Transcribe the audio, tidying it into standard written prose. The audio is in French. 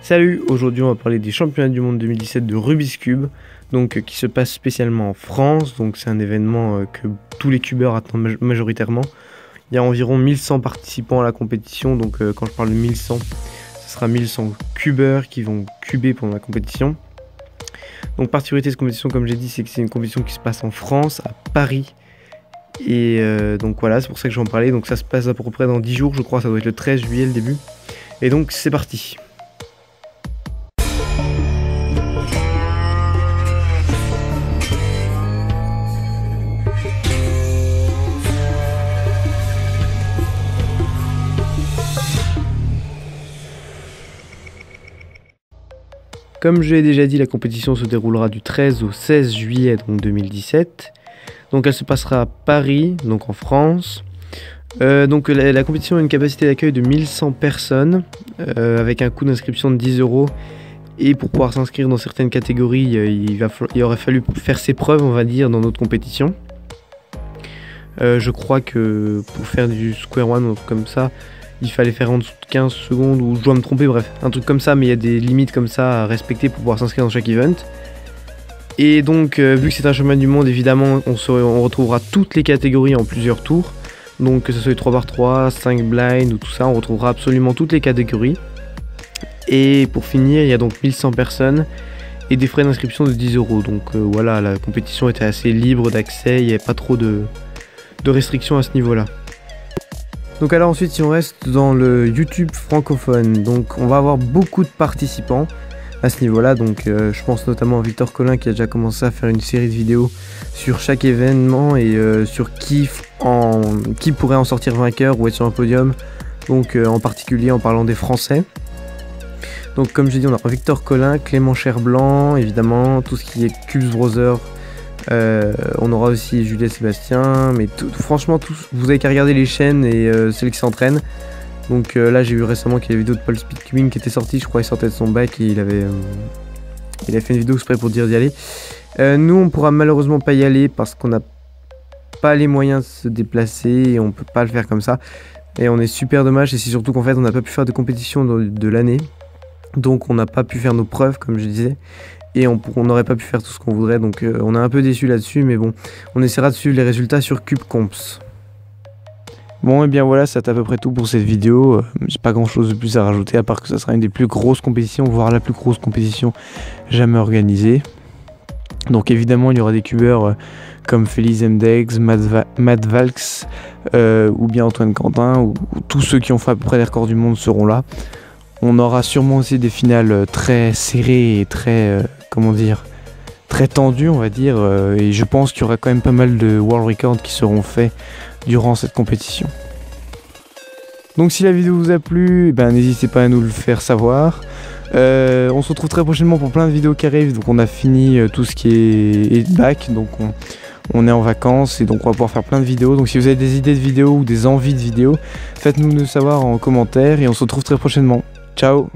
Salut, aujourd'hui on va parler des championnats du monde 2017 de Rubik's Cube, donc qui se passe spécialement en France. Donc c'est un événement que tous les cubeurs attendent majoritairement. Il y a environ 1100 participants à la compétition, donc quand je parle de 1100, ce sera 1100 cubeurs qui vont cuber pendant la compétition. Donc particularité de cette compétition, comme j'ai dit, c'est que c'est une compétition qui se passe en France, à Paris. Et donc voilà, c'est pour ça que je vais en parler. Donc ça se passe à peu près dans 10 jours, je crois, ça doit être le 13 juillet le début. Et donc c'est parti. Comme je l'ai déjà dit, la compétition se déroulera du 13 au 16 juillet donc 2017. Donc elle se passera à Paris, donc en France. Donc la compétition a une capacité d'accueil de 1100 personnes, avec un coût d'inscription de 10 €. Et pour pouvoir s'inscrire dans certaines catégories, il aurait fallu faire ses preuves, on va dire, dans notre compétition. Je crois que pour faire du Square One, ou comme ça, il fallait faire en dessous de 15 secondes, ou je dois me tromper, bref, un truc comme ça, mais il y a des limites comme ça à respecter pour pouvoir s'inscrire dans chaque event. Et donc, vu que c'est un championnat du monde, évidemment, on retrouvera toutes les catégories en plusieurs tours. Donc, que ce soit 3x3, 5 blind ou tout ça, on retrouvera absolument toutes les catégories. Et pour finir, il y a donc 1100 personnes et des frais d'inscription de 10 €. Donc voilà, la compétition était assez libre d'accès, il n'y avait pas trop de restrictions à ce niveau-là. Donc alors ensuite, si on reste dans le YouTube francophone, donc on va avoir beaucoup de participants à ce niveau-là. Donc je pense notamment à Victor Collin qui a déjà commencé à faire une série de vidéos sur chaque événement et sur qui pourrait en sortir vainqueur ou être sur un podium. Donc en particulier en parlant des Français. Donc comme je dis, on aura Victor Collin, Clément Cherblanc, évidemment, tout ce qui est Cubes Brothers. On aura aussi Juliette Sébastien, mais franchement tous, vous avez qu'à regarder les chaînes et celles qui s'entraînent. Donc là j'ai vu récemment qu'il y a une vidéo de Paul Speedcubing qui était sortie, je crois qu'il sortait de son bac et il avait fait une vidéo exprès pour dire d'y aller. Nous on pourra malheureusement pas y aller parce qu'on n'a pas les moyens de se déplacer et on peut pas le faire comme ça. Et on est super dommage, et c'est surtout qu'en fait on n'a pas pu faire de compétition de l'année. Donc on n'a pas pu faire nos preuves comme je disais. Et on n'aurait pas pu faire tout ce qu'on voudrait, donc on est un peu déçu là-dessus, mais bon, on essaiera de suivre les résultats sur CubeComps. Bon, et bien voilà, c'est à peu près tout pour cette vidéo. J'ai pas grand-chose de plus à rajouter, à part que ça sera une des plus grosses compétitions, voire la plus grosse compétition jamais organisée. Donc évidemment, il y aura des cubeurs comme Félix Mdex, Matt Valks, ou bien Antoine Quentin, ou tous ceux qui ont fait à peu près les records du monde seront là. On aura sûrement aussi des finales très serrées et très, très tendues, on va dire. Et je pense qu'il y aura quand même pas mal de world records qui seront faits durant cette compétition. Donc si la vidéo vous a plu, n'hésitez pas à nous le faire savoir. On se retrouve très prochainement pour plein de vidéos qui arrivent. Donc on a fini tout ce qui est bac, donc on est en vacances et donc on va pouvoir faire plein de vidéos. Donc si vous avez des idées de vidéos ou des envies de vidéos, faites-nous le savoir en commentaire et on se retrouve très prochainement. Ciao!